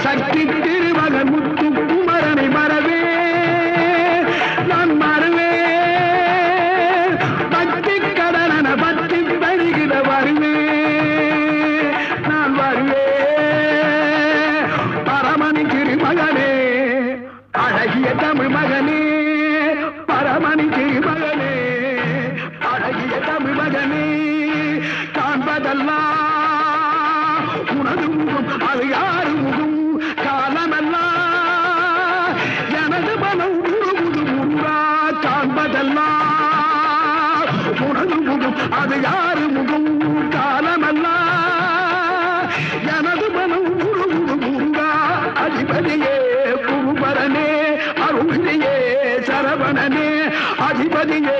சக்தி திருமகன் முத்து குமரனை மறவே நான் மறவே பக்தி கடன பக்தி பருகிட வருவே நான் வருவே பரமணி திருமகனே அழகிய தமிழ் மகனே பரமணி திருமகனே அழகிய தமிழ் மகனே காண்பதெல்லாம் உனது முகம் அது யாரு முகம் காலமெல்லாம் எனது மனம் உருகுது முருகா காண்பதெல்லாம் உனது முகம் அது யாரு முகம் காலமெல்லாம் எனது மனம் உருகுது முருகா அதிபதியே குருபரனே அருளியே சரவணனே அதிபதியே